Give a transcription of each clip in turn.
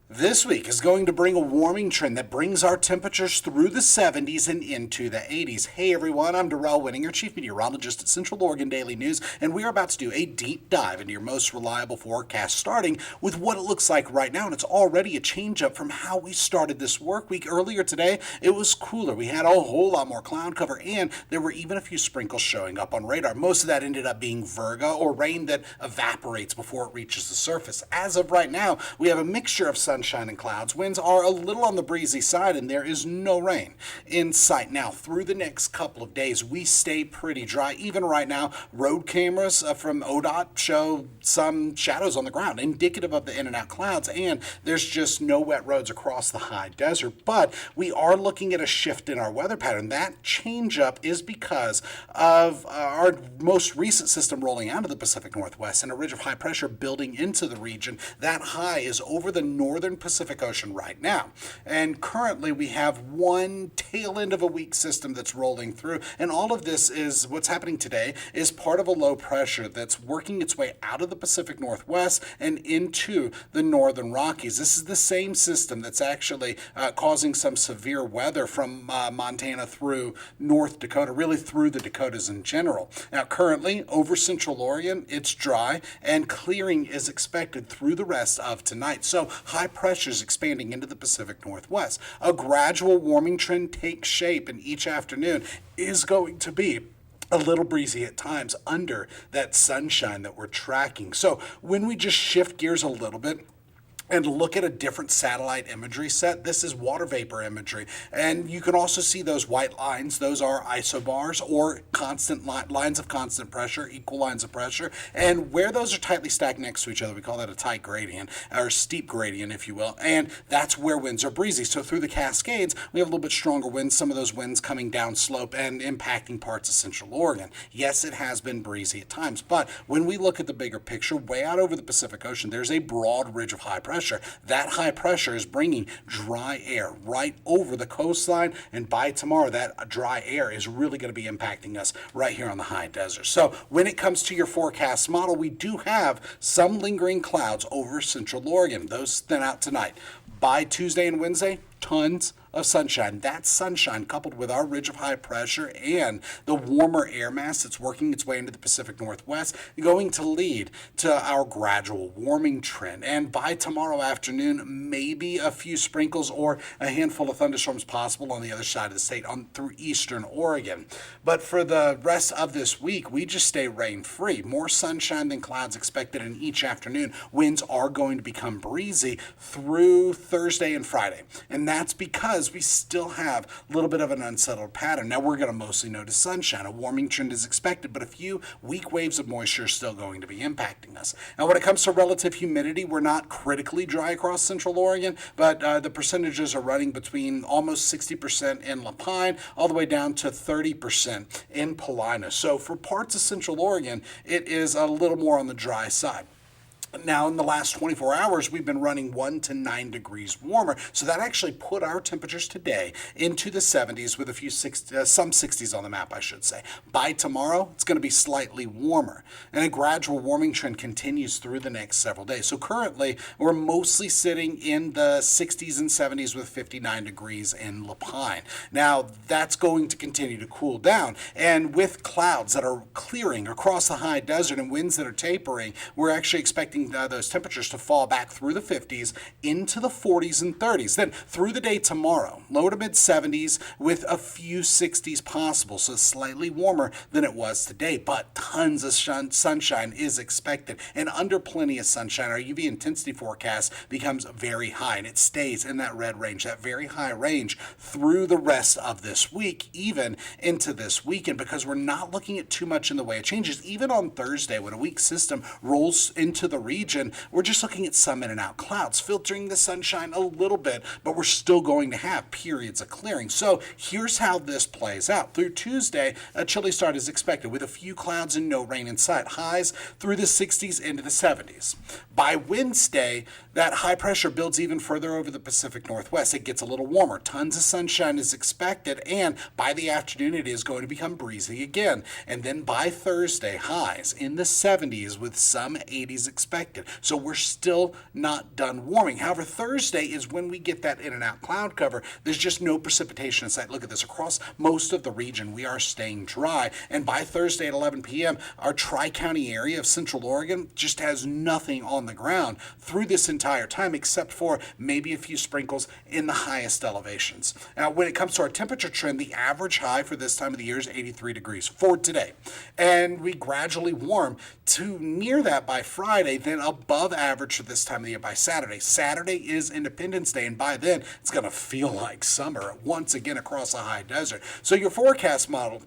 This week is going to bring a warming trend that brings our temperatures through the 70s and into the 80s. Hey everyone, I'm Darrell Winninger, Chief Meteorologist at Central Oregon Daily News, and we are about to do a deep dive into your most reliable forecast, starting with what it looks like right now. And it's already a change up from how we started this work week. Earlier today, it was cooler. We had a whole lot more cloud cover, and there were even a few sprinkles showing up on radar. Most of that ended up being virga, or rain that evaporates before it reaches the surface. As of right now, we have a mixture of sunshine and clouds. Winds are a little on the breezy side, and there is no rain in sight. Now, through the next couple of days, we stay pretty dry. Even right now, road cameras from ODOT show some shadows on the ground, indicative of the in and out clouds, and there's just no wet roads across the high desert. But we are looking at a shift in our weather pattern. That change up is because of our most recent system rolling out of the Pacific Northwest and a ridge of high pressure building into the region. That high is over the northern Pacific Ocean right now. And currently we have one tail end of a weak system that's rolling through. And all of this is what's happening today is part of a low pressure that's working its way out of the Pacific Northwest and into the northern Rockies. This is the same system that's actually causing some severe weather from Montana through North Dakota, really through the Dakotas in general. Now, currently over Central Oregon, it's dry and clearing is expected through the rest of tonight. So high pressure is expanding into the Pacific Northwest. A gradual warming trend takes shape, and each afternoon is going to be a little breezy at times under that sunshine that we're tracking. So when we just shift gears a little bit and look at a different satellite imagery set, this is water vapor imagery. And you can also see those white lines. Those are isobars, or constant lines of constant pressure, equal lines of pressure. And where those are tightly stacked next to each other, we call that a tight gradient, or steep gradient, if you will. And that's where winds are breezy. So through the Cascades, we have a little bit stronger winds, some of those winds coming down slope and impacting parts of Central Oregon. Yes, it has been breezy at times, but when we look at the bigger picture, way out over the Pacific Ocean, there's a broad ridge of high pressure. That high pressure is bringing dry air right over the coastline, and by tomorrow that dry air is really going to be impacting us right here on the high desert. So when it comes to your forecast model, we do have some lingering clouds over Central Oregon. Those thin out tonight. By Tuesday and Wednesday, tons of sunshine. That sunshine, coupled with our ridge of high pressure and the warmer air mass that's working its way into the Pacific Northwest, going to lead to our gradual warming trend. And by tomorrow afternoon, maybe a few sprinkles or a handful of thunderstorms possible on the other side of the state through eastern Oregon. But for the rest of this week, we just stay rain-free. More sunshine than clouds expected in each afternoon. Winds are going to become breezy through Thursday and Friday. And that's because we still have a little bit of an unsettled pattern. Now, we're going to mostly notice sunshine. A warming trend is expected, but a few weak waves of moisture are still going to be impacting us. Now, when it comes to relative humidity, we're not critically dry across Central Oregon, but the percentages are running between almost 60% in La Pine all the way down to 30% in Paulina. So for parts of Central Oregon, it is a little more on the dry side. Now, in the last 24 hours, we've been running 1 to 9 degrees warmer. So that actually put our temperatures today into the 70s with some 60s on the map, I should say. By tomorrow, it's going to be slightly warmer. And a gradual warming trend continues through the next several days. So currently, we're mostly sitting in the 60s and 70s with 59 degrees in La Pine. Now, that's going to continue to cool down. And with clouds that are clearing across the high desert and winds that are tapering, we're actually expecting those temperatures to fall back through the 50s into the 40s and 30s. Then through the day tomorrow, low to mid 70s with a few 60s possible, so slightly warmer than it was today, but tons of sunshine is expected. And under plenty of sunshine, our UV intensity forecast becomes very high, and it stays in that red range, that very high range through the rest of this week, even into this weekend, because we're not looking at too much in the way of changes. Even on Thursday, when a weak system rolls into the region, we're just looking at some in and out clouds, filtering the sunshine a little bit, but we're still going to have periods of clearing. So here's how this plays out. Through Tuesday, a chilly start is expected with a few clouds and no rain in sight. Highs through the 60s into the 70s. By Wednesday, that high pressure builds even further over the Pacific Northwest. It gets a little warmer. Tons of sunshine is expected, and by the afternoon, it is going to become breezy again. And then by Thursday, highs in the 70s with some 80s expected. expected. So we're still not done warming. However, Thursday is when we get that in and out cloud cover. There's just no precipitation in sight. Look at this. Across most of the region, we are staying dry. And by Thursday at 11 p.m., our Tri-County area of Central Oregon just has nothing on the ground through this entire time except for maybe a few sprinkles in the highest elevations. Now, when it comes to our temperature trend, the average high for this time of the year is 83 degrees for today. And we gradually warm to near that by Friday, then above average for this time of the year by Saturday. Saturday is Independence Day, and by then it's going to feel like summer once again across the high desert. So your forecast model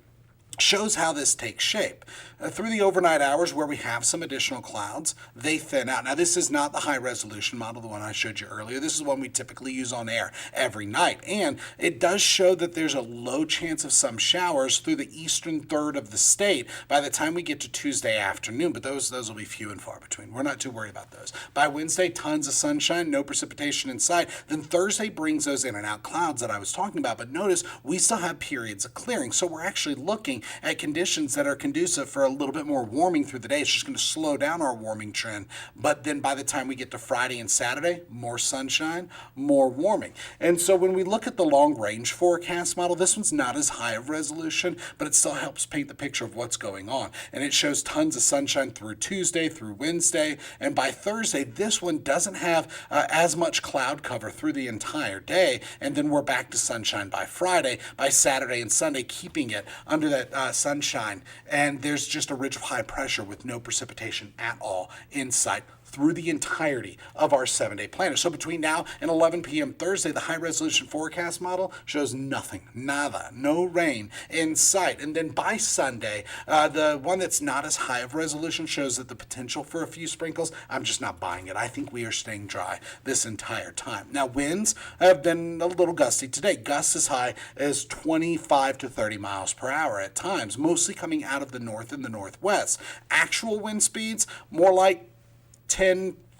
shows how this takes shape. Through the overnight hours where we have some additional clouds, they thin out. Now, this is not the high resolution model, the one I showed you earlier. This is one we typically use on air every night. And it does show that there's a low chance of some showers through the eastern third of the state by the time we get to Tuesday afternoon. But those will be few and far between. We're not too worried about those. By Wednesday, tons of sunshine, no precipitation in sight. Then Thursday brings those in and out clouds that I was talking about. But notice we still have periods of clearing. So we're actually looking at conditions that are conducive for a little bit more warming through the day. It's just going to slow down our warming trend. But then by the time we get to Friday and Saturday, more sunshine, more warming. And so when we look at the long range forecast model, this one's not as high of resolution, but it still helps paint the picture of what's going on. And it shows tons of sunshine through Tuesday, through Wednesday. And by Thursday, this one doesn't have as much cloud cover through the entire day. And then we're back to sunshine by Friday, by Saturday and Sunday, keeping it under that sunshine, and there's just a ridge of high pressure with no precipitation at all in sight through the entirety of our 7-day planner. So between now and 11 p.m. Thursday, the high resolution forecast model shows nothing, nada, no rain in sight. And then by Sunday, the one that's not as high of resolution shows that the potential for a few sprinkles. I'm just not buying it. I think we are staying dry this entire time. Now, winds have been a little gusty today. Gusts as high as 25 to 30 miles per hour at times, mostly coming out of the north and the northwest. Actual wind speeds, more like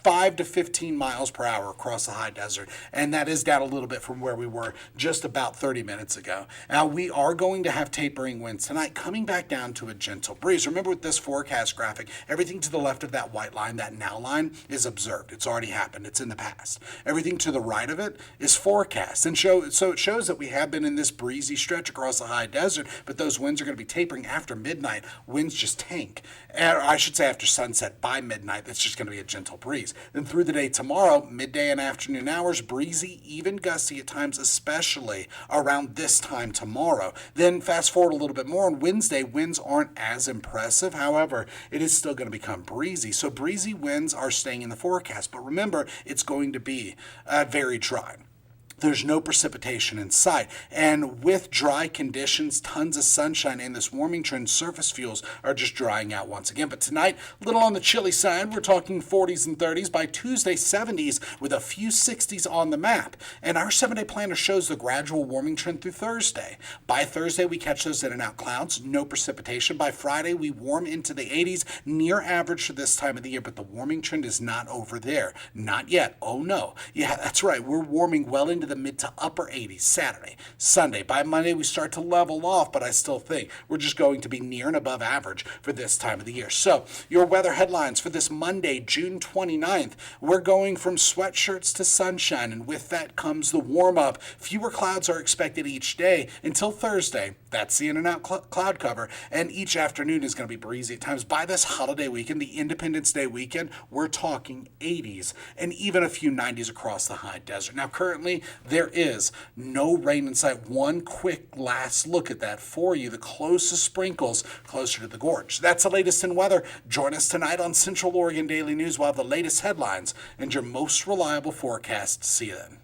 5 to 15 miles per hour across the high desert, and that is down a little bit from where we were just about 30 minutes ago. Now, we are going to have tapering winds tonight, coming back down to a gentle breeze. Remember with this forecast graphic, everything to the left of that white line, that now line, is observed. It's already happened. It's in the past. Everything to the right of it is forecast, and so it shows that we have been in this breezy stretch across the high desert, but those winds are going to be tapering after midnight. Winds just tank. Or I should say after sunset. By midnight, it's just going to be a gentle breeze. Then through the day tomorrow, midday and afternoon hours, breezy, even gusty at times, especially around this time tomorrow. Then fast forward a little bit more on Wednesday, winds aren't as impressive. However, it is still going to become breezy. So breezy winds are staying in the forecast. But remember, it's going to be very dry. There's no precipitation in sight. And with dry conditions, tons of sunshine and this warming trend, surface fuels are just drying out once again. But tonight, a little on the chilly side. We're talking 40s and 30s. By Tuesday, 70s with a few 60s on the map. And our 7-day planner shows the gradual warming trend through Thursday. By Thursday, we catch those in and out clouds, no precipitation. By Friday, we warm into the 80s, near average for this time of the year. But the warming trend is not over there. Not yet. Oh no. Yeah, that's right. We're warming well into the mid to upper 80s Saturday, Sunday. By Monday, we start to level off, but I still think we're just going to be near and above average for this time of the year. So your weather headlines for this Monday, June 29th, we're going from sweatshirts to sunshine, and with that comes the warm-up. Fewer clouds are expected each day until Thursday. That's the in and out cloud cover, and each afternoon is going to be breezy at times. By this holiday weekend, the Independence Day weekend, we're talking 80s and even a few 90s across the high desert. Now, currently, there is no rain in sight. One quick last look at that for you. The closest sprinkles closer to the gorge. That's the latest in weather. Join us tonight on Central Oregon Daily News. We'll have the latest headlines and your most reliable forecast. See you then.